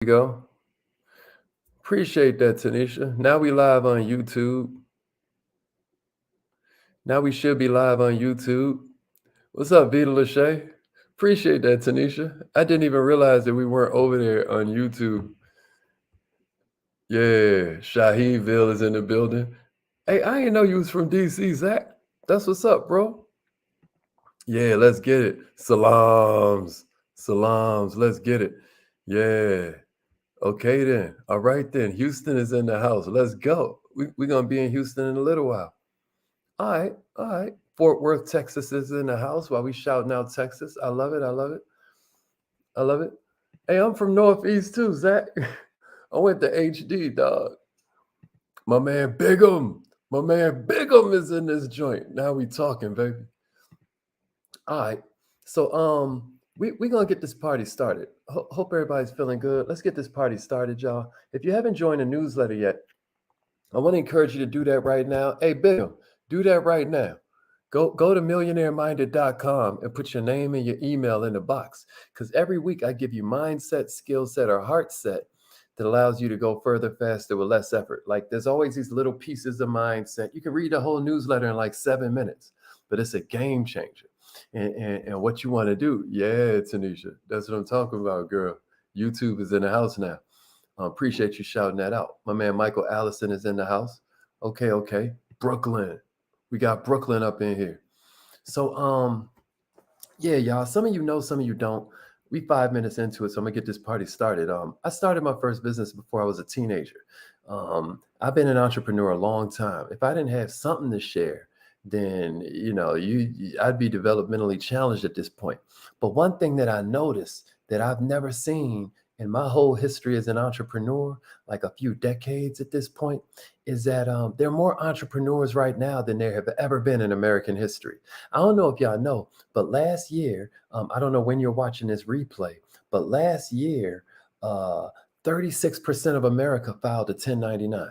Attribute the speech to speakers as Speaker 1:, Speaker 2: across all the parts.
Speaker 1: We go. Appreciate that, Tanisha. Now we live on YouTube. Now we should be live on YouTube. What's up, Vita Lachey? Appreciate that, Tanisha. I didn't even realize that we weren't over there on YouTube. Yeah, Shaheenville is in the building. Hey, I didn't know you was from DC, Zach. That's what's up, bro. Yeah, let's get it. Salams. Salams. Let's get it. Yeah. Okay then. All right then. Houston is in the house. Let's go. We're gonna be in Houston in a little while. All right, all right. Fort Worth, Texas is in the house while we shouting out Texas. I love it. I love it. I love it. Hey, I'm from Northeast too, Zach. I went to HD, dog. My man Bigum. My man Bigum is in this joint. Now we talking, baby. All right. So we're gonna get this party started. Hope everybody's feeling good. Let's get this party started, y'all. If you haven't joined the newsletter yet, I want to encourage you to do that right now. Hey, Bigum, do that right now. Go to millionaiремinded.com and put your name and your email in the box. Because every week I give you mindset, skill set, or heart set that allows you to go further, faster with less effort. Like there's always these little pieces of mindset. You can read the whole newsletter in like 7 minutes, but it's a game changer. And what you want to do, yeah, Tanisha, that's what I'm talking about, girl. YouTube is in the house now. Appreciate you shouting that out. My man Michael Allison is in the house. Okay, okay. Brooklyn. We got Brooklyn up in here. So yeah, y'all. Some of you know, some of you don't. We 5 minutes into it, so I'm gonna get this party started. I started my first business before I was a teenager. I've been an entrepreneur a long time. If I didn't have something to share, then I'd be developmentally challenged at this point. But one thing that I noticed that I've never seen in my whole history as an entrepreneur, like a few decades at this point, is that there are more entrepreneurs right now than there have ever been in American history. I don't know if y'all know, but last year, I don't know when you're watching this replay, but last year, 36% of America filed a 1099.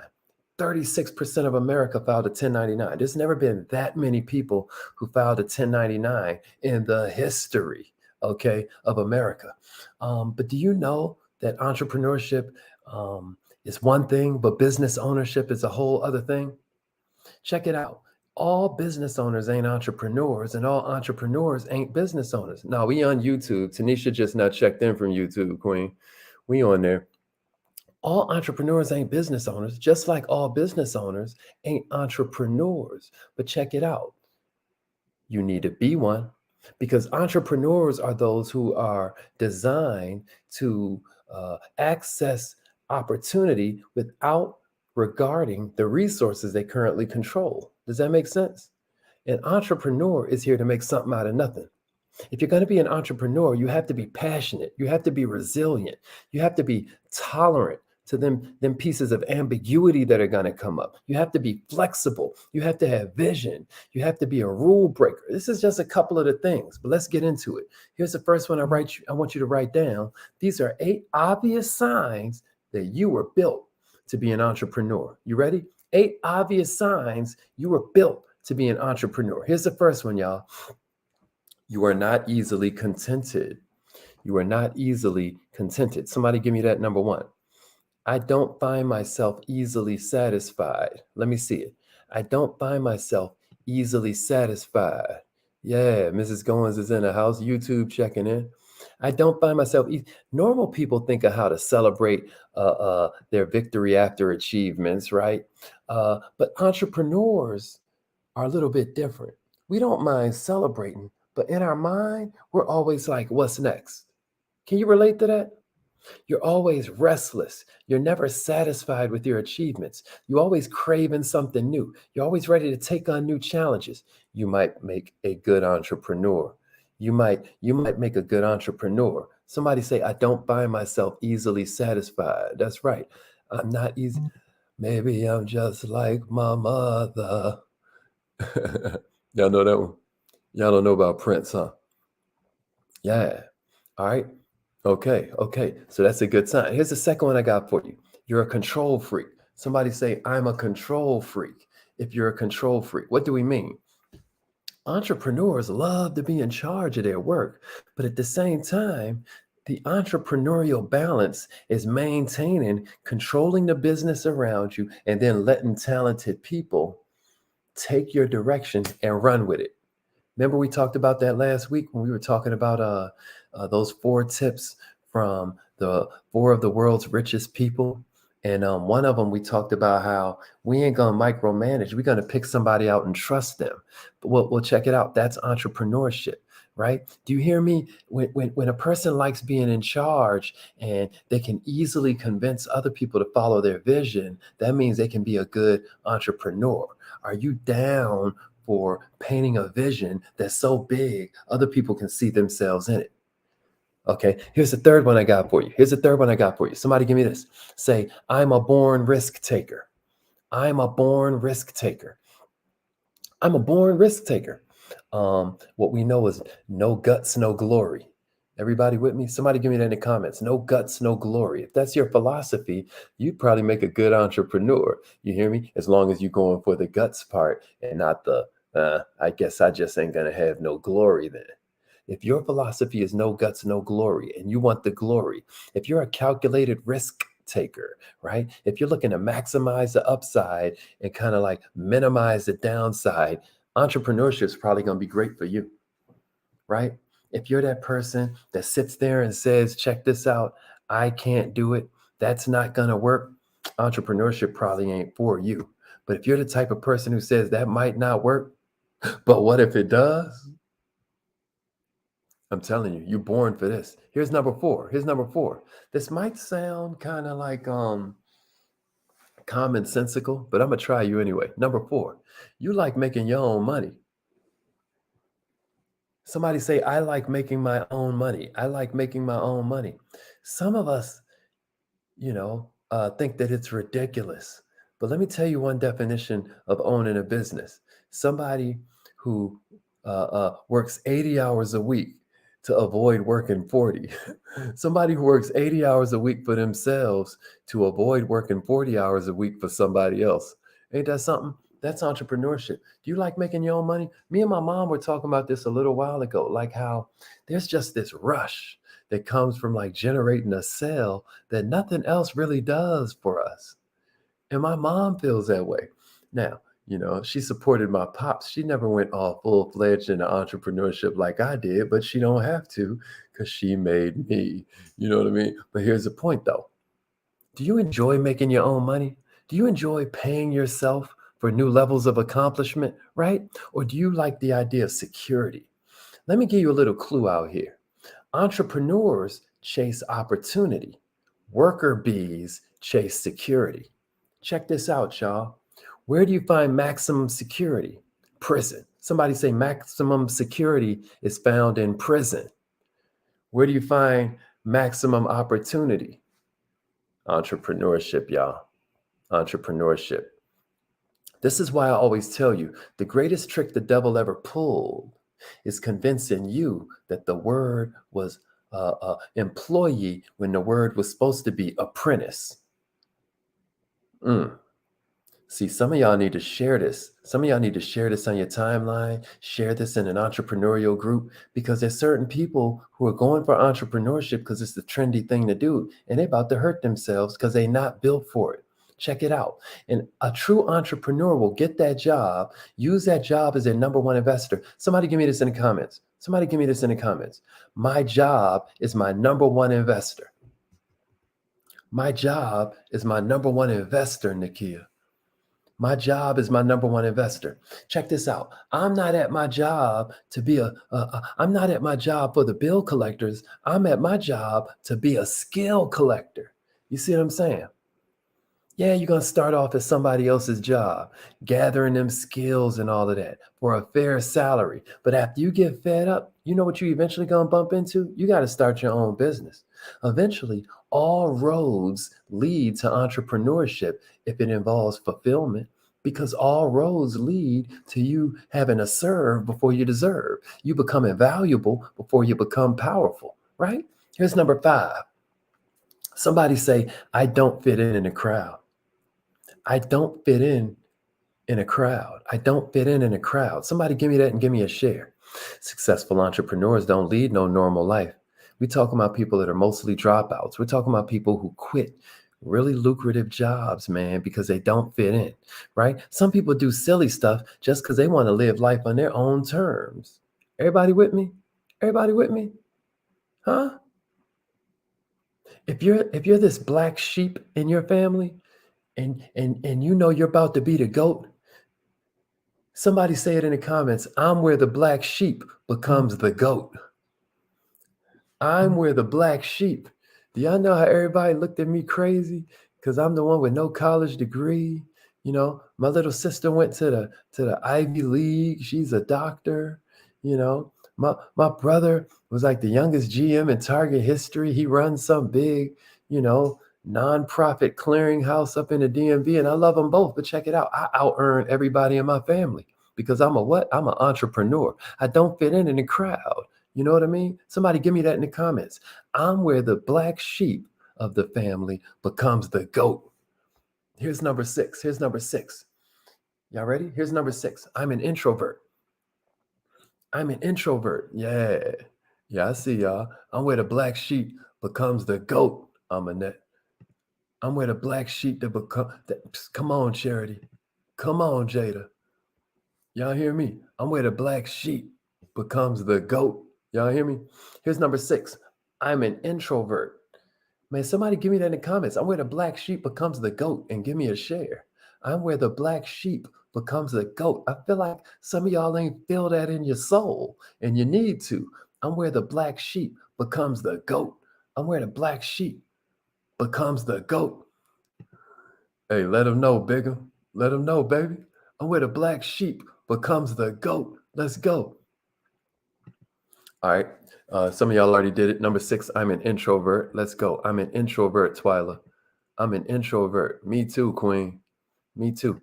Speaker 1: 36% of America filed a 1099. There's never been that many people who filed a 1099 in the history, okay, of America. But do you know that entrepreneurship is one thing, but business ownership is a whole other thing? Check it out. All business owners ain't entrepreneurs, and all entrepreneurs ain't business owners. No, we on YouTube. Tanisha just not checked in from YouTube, Queen. We on there. All entrepreneurs ain't business owners, just like all business owners ain't entrepreneurs. But check it out. You need to be one because entrepreneurs are those who are designed to access opportunity without regarding the resources they currently control. Does that make sense? An entrepreneur is here to make something out of nothing. If you're going to be an entrepreneur, you have to be passionate. You have to be resilient. You have to be tolerant to them pieces of ambiguity that are going to come up. You have to be flexible. You have to have vision. You have to be a rule breaker. This is just a couple of the things, but let's get into it. Here's the first one I want you to write down. These are 8 obvious signs that you were built to be an entrepreneur. You ready? 8 obvious signs you were built to be an entrepreneur. Here's the first one, y'all. You are not easily contented. You are not easily contented. Somebody give me that number 1. I don't find myself easily satisfied. Let me see it. I don't find myself easily satisfied. Yeah, Mrs. Goins is in the house. YouTube checking in. I don't find myself normal people think of how to celebrate their victory after achievements, right? But entrepreneurs are a little bit different. We don't mind celebrating, but in our mind, we're always like, what's next? Can you relate to that? You're always restless. You're never satisfied with your achievements. You're always craving something new. You're always ready to take on new challenges. You might make a good entrepreneur. You might make a good entrepreneur. Somebody say, I don't find myself easily satisfied. That's right. I'm not easy. Maybe I'm just like my mother. Y'all know that one? Y'all don't know about Prince, huh? Yeah. All right. Okay. Okay. So that's a good sign. Here's the second one I got for you. You're a control freak. Somebody say, I'm a control freak. If you're a control freak, what do we mean? Entrepreneurs love to be in charge of their work, but at the same time, The entrepreneurial balance is maintaining, controlling the business around you, and then letting talented people take your direction and run with it. Remember, we talked about that last week when we were talking about those 4 tips from the 4 of the world's richest people. And one of them, we talked about how we ain't gonna micromanage. We're gonna pick somebody out and trust them. But we'll check it out. That's entrepreneurship, right? Do you hear me? When a person likes being in charge and they can easily convince other people to follow their vision, that means they can be a good entrepreneur. Are you down for painting a vision that's so big other people can see themselves in it? Okay, here's the third one I got for you. Here's the third one I got for you. Somebody give me this. Say, I'm a born risk taker. I'm a born risk taker. I'm a born risk taker. What we know is no guts, no glory. Everybody with me? Somebody give me that in the comments. No guts, no glory. If that's your philosophy, you'd probably make a good entrepreneur. You hear me? As long as you're going for the guts part and not the, I guess I just ain't going to have no glory then. If your philosophy is no guts, no glory, and you want the glory, if you're a calculated risk taker, right? If you're looking to maximize the upside and kind of like minimize the downside, entrepreneurship is probably going to be great for you, right? If you're that person that sits there and says, check this out, I can't do it, that's not going to work, entrepreneurship probably ain't for you. But if you're the type of person who says that might not work, but what if it does? I'm telling you, you're born for this. Here's number 4. Here's number 4. This might sound kind of like commonsensical, but I'm gonna try you anyway. Number 4, you like making your own money. Somebody say, I like making my own money. I like making my own money. Some of us, think that it's ridiculous. But let me tell you one definition of owning a business. Somebody who works 80 hours a week to avoid working 40. Somebody who works 80 hours a week for themselves to avoid working 40 hours a week for somebody else. Ain't that something? That's entrepreneurship. Do you like making your own money? Me and my mom were talking about this a little while ago, like how there's just this rush that comes from like generating a sale that nothing else really does for us. And my mom feels that way. Now, she supported my pops. She never went all full-fledged into entrepreneurship like I did, but she don't have to because she made me. You know what I mean? But here's the point though. Do you enjoy making your own money? Do you enjoy paying yourself for new levels of accomplishment, right? Or do you like the idea of security? Let me give you a little clue out here. Entrepreneurs chase opportunity. Worker bees chase security. Check this out, y'all. Where do you find maximum security? Prison. Somebody say maximum security is found in prison. Where do you find maximum opportunity? Entrepreneurship, y'all. Entrepreneurship. This is why I always tell you the greatest trick the devil ever pulled is convincing you that the word was employee when the word was supposed to be apprentice. See, some of y'all need to share this. Some of y'all need to share this on your timeline, share this in an entrepreneurial group, because there's certain people who are going for entrepreneurship because it's the trendy thing to do, and they're about to hurt themselves because they're not built for it. Check it out. And a true entrepreneur will get that job, use that job as their number one investor. Somebody give me this in the comments. Somebody give me this in the comments. My job is my number one investor. My job is my number one investor, Nakia. My job is my number one investor. Check this out. I'm not at my job to be I'm not at my job for the bill collectors. I'm at my job to be a skill collector. You see what I'm saying? Yeah, you're going to start off at somebody else's job, gathering them skills and all of that for a fair salary. But after you get fed up, you know what you eventually going to bump into? You got to start your own business. Eventually, all roads lead to entrepreneurship if it involves fulfillment, because all roads lead to you having to serve before you deserve. You becoming valuable before you become powerful, right? Here's number 5. Somebody say, I don't fit in a crowd. I don't fit in a crowd. I don't fit in a crowd. Somebody give me that and give me a share. Successful entrepreneurs don't lead no normal life. We're talking about people that are mostly dropouts. We're talking about people who quit really lucrative jobs, man, because they don't fit in, right? Some people do silly stuff just because they want to live life on their own terms. Everybody with me? Everybody with me? Huh? If you're this black sheep in your family and you know you're about to be the goat, somebody say it in the comments. I'm where the black sheep becomes the goat. I'm where the black sheep. Do y'all know how everybody looked at me crazy? Because I'm the one with no college degree. You know, my little sister went to the Ivy League. She's a doctor. You know, my brother was like the youngest GM in Target history. He runs some big, you know, nonprofit clearinghouse up in the DMV, and I love them both. But check it out, I out earn everybody in my family because I'm a what? I'm an entrepreneur. I don't fit in the crowd. You know what I mean? Somebody give me that in the comments. I'm where the black sheep of the family becomes the goat. Here's number 6. Here's number 6. Y'all ready? Here's number 6. I'm an introvert. I'm an introvert. Yeah. Yeah, I see y'all. I'm where the black sheep becomes the goat. I'm where the black sheep that become come on, Charity. Come on, Jada. Y'all hear me? I'm where the black sheep becomes the goat. Y'all hear me? Here's number 6. I'm an introvert. Man, somebody give me that in the comments. I'm where the black sheep becomes the goat and give me a share. I'm where the black sheep becomes the goat. I feel like some of y'all ain't feel that in your soul and you need to. I'm where the black sheep becomes the goat. I'm where the black sheep becomes the goat. Hey, let them know, bigger. Let them know, baby. I'm where the black sheep becomes the goat. Let's go. All right. Some of y'all already did it. Number 6, I'm an introvert. Let's go. I'm an introvert, Twyla. I'm an introvert. Me too, Queen. Me too.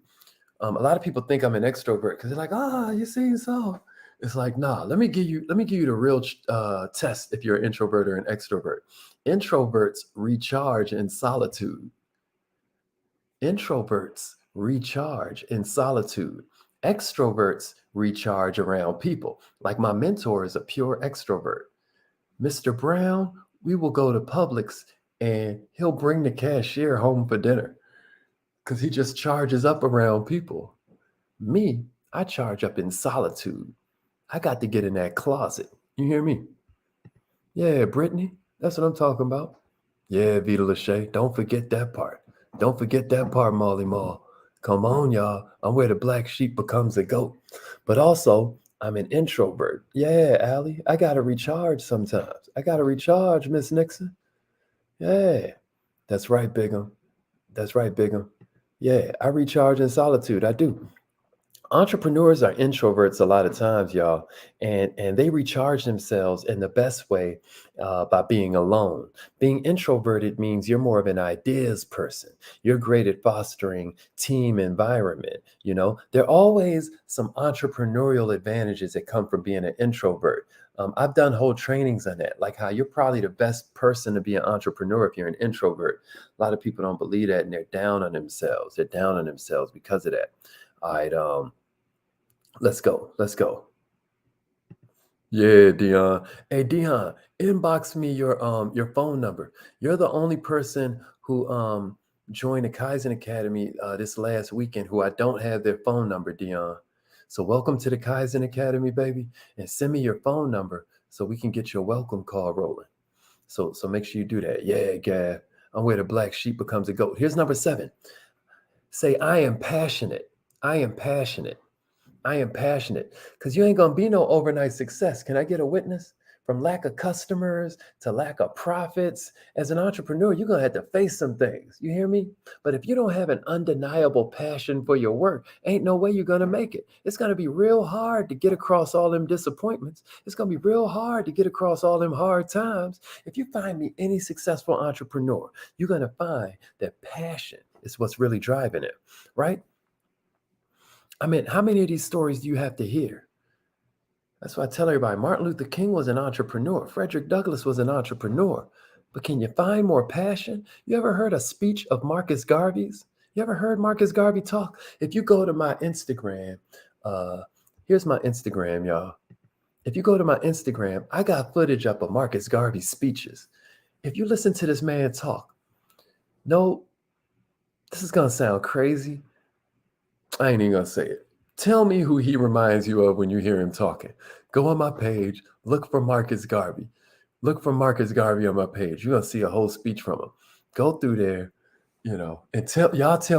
Speaker 1: A lot of people think I'm an extrovert because they're like, you seem so. It's like, nah, let me give you the real test if you're an introvert or an extrovert. Introverts recharge in solitude. Introverts recharge in solitude. Extroverts recharge around people. Like my mentor is a pure extrovert. Mr. Brown, we will go to Publix and he'll bring the cashier home for dinner because he just charges up around people. Me, I charge up in solitude. I got to get in that closet. You hear me? Yeah, Brittany, that's what I'm talking about. Yeah, Vita Lachey, don't forget that part. Don't forget that part, Molly Mall. Come on, y'all. I'm where the black sheep becomes a goat. But also, I'm an introvert. Yeah, Allie, I got to recharge sometimes. I got to recharge, Miss Nixon. Yeah, that's right, Bigham. That's right, Bigham. Yeah, I recharge in solitude. I do. Entrepreneurs are introverts a lot of times, y'all, and they recharge themselves in the best way by being alone. Being introverted means you're more of an ideas person. You're great at fostering team environment. You know, there are always some entrepreneurial advantages that come from being an introvert. I've done whole trainings on that, like how you're probably the best person to be an entrepreneur if you're an introvert. A lot of people don't believe that, and they're down on themselves. They're down on themselves because of that. All right, let's go. Let's go. Yeah, Dion. Hey, Dion, inbox me your phone number. You're the only person who joined the Kaizen Academy this last weekend who I don't have their phone number, Dion. So welcome to the Kaizen Academy, baby, and send me your phone number so we can get your welcome call rolling. So make sure you do that. Yeah, Gav. I'm where the black sheep becomes a goat. Here's number 7. Say, I am passionate. I am passionate. I am passionate because you ain't going to be no overnight success. Can I get a witness? From lack of customers to lack of profits, as an entrepreneur, you're going to have to face some things. You hear me? But if you don't have an undeniable passion for your work, ain't no way you're going to make it. It's going to be real hard to get across all them disappointments. It's going to be real hard to get across all them hard times. If you find me any successful entrepreneur, you're going to find that passion is what's really driving it, right? I mean, how many of these stories do you have to hear? That's why I tell everybody, Martin Luther King was an entrepreneur. Frederick Douglass was an entrepreneur. But can you find more passion? You ever heard a speech of Marcus Garvey's? You ever heard Marcus Garvey talk? If you go to my Instagram, here's my Instagram, y'all. If you go to my Instagram, I got footage up of Marcus Garvey's speeches. If you listen to this man talk, no, this is going to sound crazy. I ain't even going to say it. Tell me who he reminds you of when you hear him talking. Go on my page, look for Marcus Garvey. Look for Marcus Garvey on my page. You're going to see a whole speech from him. Go through there, and tell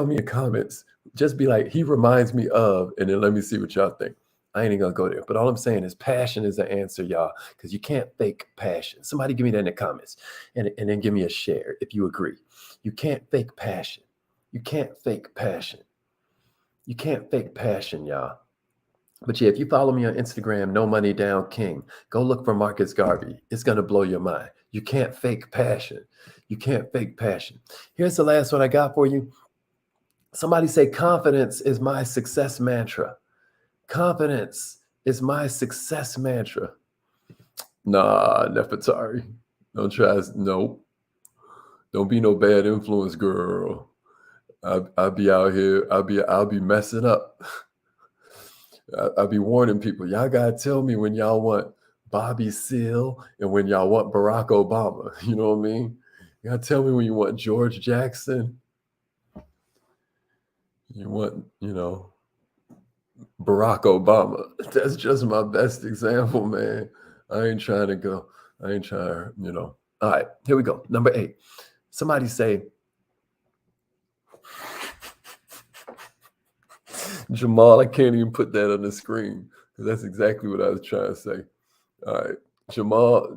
Speaker 1: me in the comments. Just be like, he reminds me of, and then let me see what y'all think. I ain't even going to go there. But all I'm saying is passion is the answer, y'all, because you can't fake passion. Somebody give me that in the comments and then give me a share if you agree. You can't fake passion. You can't fake passion. You can't fake passion, y'all. But yeah, if you follow me on Instagram, No Money Down King, go look for Marcus Garvey. It's going to blow your mind. You can't fake passion. You can't fake passion. Here's the last one I got for you. Somebody say, confidence is my success mantra. Confidence is my success mantra. Nah, Nefertari. Don't try. No. Don't be no bad influence, girl. I'll be out here. I'll be messing up. I'll be warning people. Y'all gotta tell me when y'all want Bobby Seale and when y'all want Barack Obama. You know what I mean? You gotta tell me when you want George Jackson. You want, Barack Obama. That's just my best example, man. I ain't trying to, All right, here we go. Number 8. Somebody say, Jamal, I can't even put that on the screen because that's exactly what I was trying to say. All right.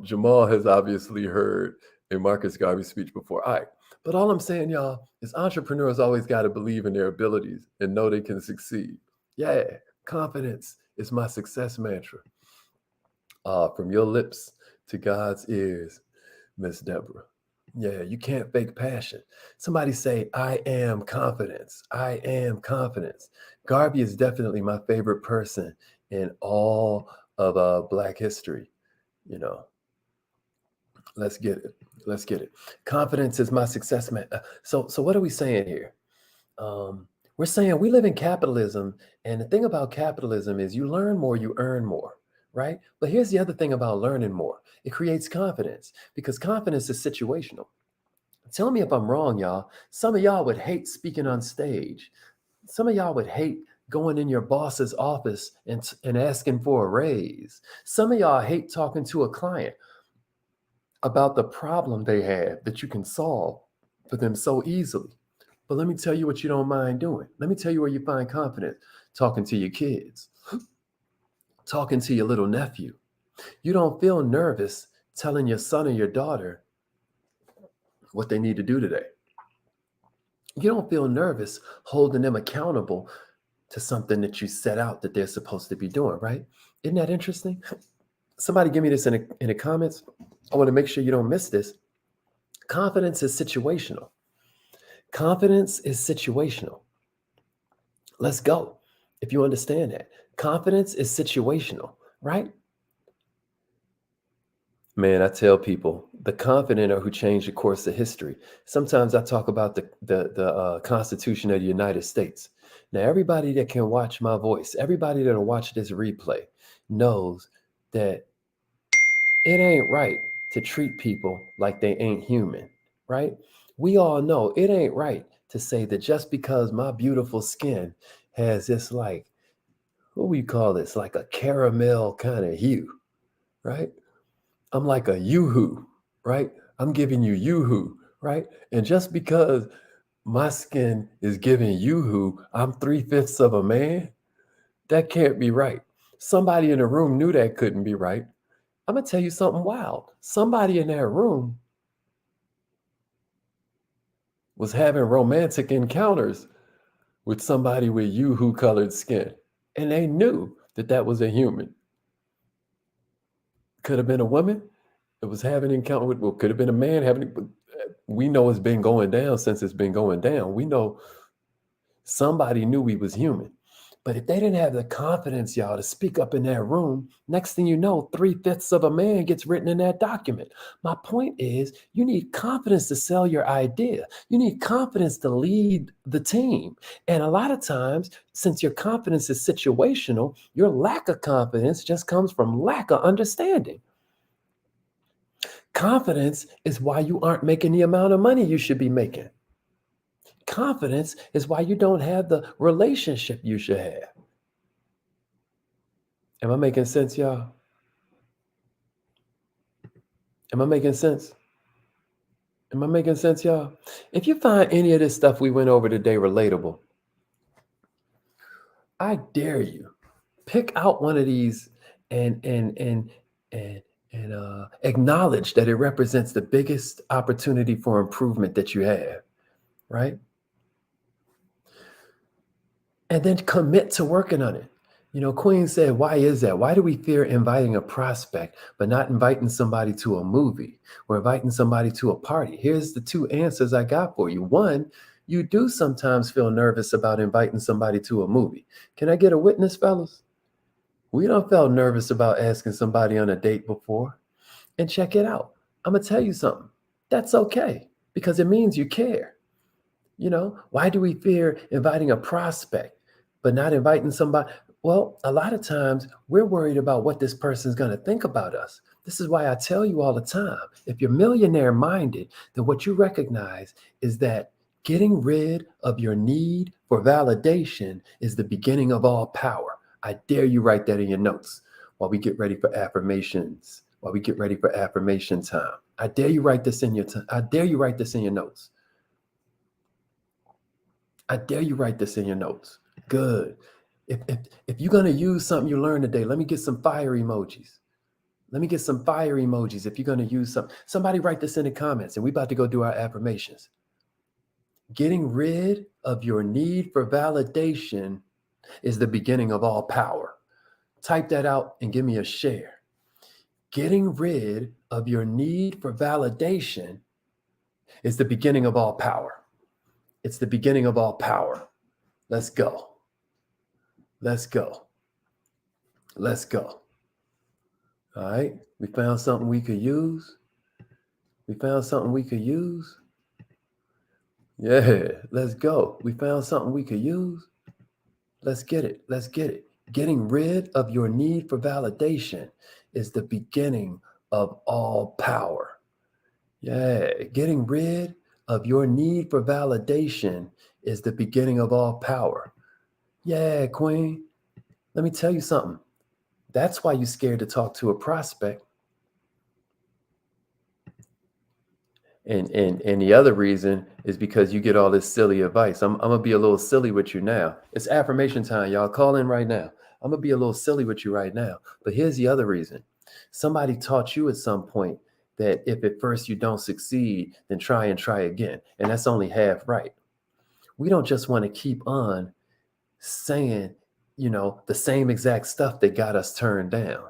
Speaker 1: Jamal has obviously heard a Marcus Garvey speech before. All right. But all I'm saying, y'all, is entrepreneurs always got to believe in their abilities and know they can succeed. Yeah. Confidence is my success mantra. From your lips to God's ears, Miss Deborah. Yeah, you can't fake passion. Somebody say, I am confidence. I am confidence. Garvey is definitely my favorite person in all of Black history. Let's get it. Let's get it. Confidence is my success man. So what are we saying here? We're saying we live in capitalism, and the thing about capitalism is you learn more, you earn more, right? But here's the other thing about learning more. It creates confidence because confidence is situational. Tell me if I'm wrong, y'all. Some of y'all would hate speaking on stage. Some of y'all would hate going in your boss's office and asking for a raise. Some of y'all hate talking to a client about the problem they have that you can solve for them so easily. But let me tell you what you don't mind doing. Let me tell you where you find confidence. Talking to your kids, talking to your little nephew. You don't feel nervous telling your son or your daughter what they need to do today. You don't feel nervous holding them accountable to something that you set out that they're supposed to be doing, right? Isn't that interesting? Somebody give me this in the comments. I want to make sure you don't miss this. Confidence is situational. Confidence is situational. Let's go. If you understand that. Confidence is situational, right? Man, I tell people the confident are who change the course of history. Sometimes I talk about the Constitution of the United States. Now, everybody that can watch my voice, everybody that'll watch this replay knows that it ain't right to treat people like they ain't human, right? We all know it ain't right to say that just because my beautiful skin has this what we call this, like a caramel kind of hue, right? I'm like a yoo-hoo, right? I'm giving you yoo-hoo, right? And just because my skin is giving yoo-hoo, I'm 3/5 of a man. That can't be right. Somebody in the room knew that couldn't be right. I'm going to tell you something wild. Somebody in that room was having romantic encounters with somebody with yoo-hoo colored skin. And they knew that was a human. Could have been a woman that was having an encounter with, well, could have been a man having, we know it's been going down since it's been going down. We know somebody knew we was human. But if they didn't have the confidence, y'all, to speak up in that room, next thing you know, 3/5 of a man gets written in that document. My point is, you need confidence to sell your idea. You need confidence to lead the team. And a lot of times, since your confidence is situational, your lack of confidence just comes from lack of understanding. Confidence is why you aren't making the amount of money you should be making. Confidence is why you don't have the relationship you should have. Am I making sense, y'all? Am I making sense? Am I making sense, y'all? If you find any of this stuff we went over today relatable, I dare you pick out one of these and and acknowledge that it represents the biggest opportunity for improvement that you have, right? And then commit to working on it. Queen said, why is that? Why do we fear inviting a prospect, but not inviting somebody to a movie or inviting somebody to a party? Here's the two answers I got for you. One, you do sometimes feel nervous about inviting somebody to a movie. Can I get a witness, fellas? We don't felt nervous about asking somebody on a date before. And check it out. I'm going to tell you something. That's okay because it means you care. Why do we fear inviting a prospect, but not inviting somebody? Well, a lot of times we're worried about what this person's going to think about us. This is why I tell you all the time, if you're millionaire minded, then what you recognize is that getting rid of your need for validation is the beginning of all power. I dare you write that in your notes while we get ready for affirmations, while we get ready for affirmation time. I dare you write this in your I dare you write this in your notes. I dare you write this in your notes. Good. If you're going to use something you learned today, let me get some fire emojis. Let me get some fire emojis if you're going to use something. Somebody write this in the comments, and we're about to go do our affirmations. Getting rid of your need for validation is the beginning of all power. Type that out and give me a share. Getting rid of your need for validation is the beginning of all power. It's the beginning of all power. Let's go. Let's go. Let's go. All right. We found something we could use. We found something we could use. Yeah, let's go. We found something we could use. Let's get it. Let's get it. Getting rid of your need for validation is the beginning of all power. Yeah, getting rid of your need for validation is the beginning of all power. Yeah, Queen. Let me tell you something. That's why you're scared to talk to a prospect. And the other reason is because you get all this silly advice. I'm gonna be a little silly with you now. It's affirmation time, y'all. Call in right now. I'm gonna be a little silly with you right now. But here's the other reason. Somebody taught you at some point that if at first you don't succeed, then try and try again. And that's only half right. We don't just want to keep on saying, the same exact stuff that got us turned down.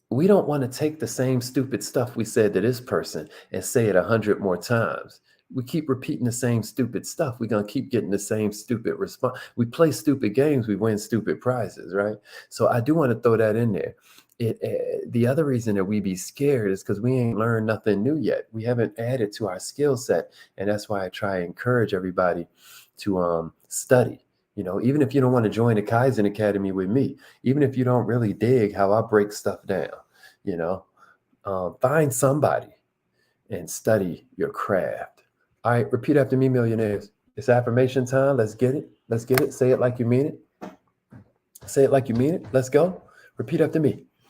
Speaker 1: We don't want to take the same stupid stuff we said to this person and say it 100 more times. We keep repeating the same stupid stuff. We're going to keep getting the same stupid response. We play stupid games. We win stupid prizes, right? So I do want to throw that in there. The other reason that we be scared is because we ain't learned nothing new yet. We haven't added to our skill set. And that's why I try and encourage everybody to study. Even if you don't want to join the Kaizen Academy with me, even if you don't really dig how I break stuff down, find somebody and study your craft. All right, repeat after me, millionaires. It's affirmation time. Let's get it. Let's get it. Say it like you mean it. Say it like you mean it. Let's go. Repeat after me.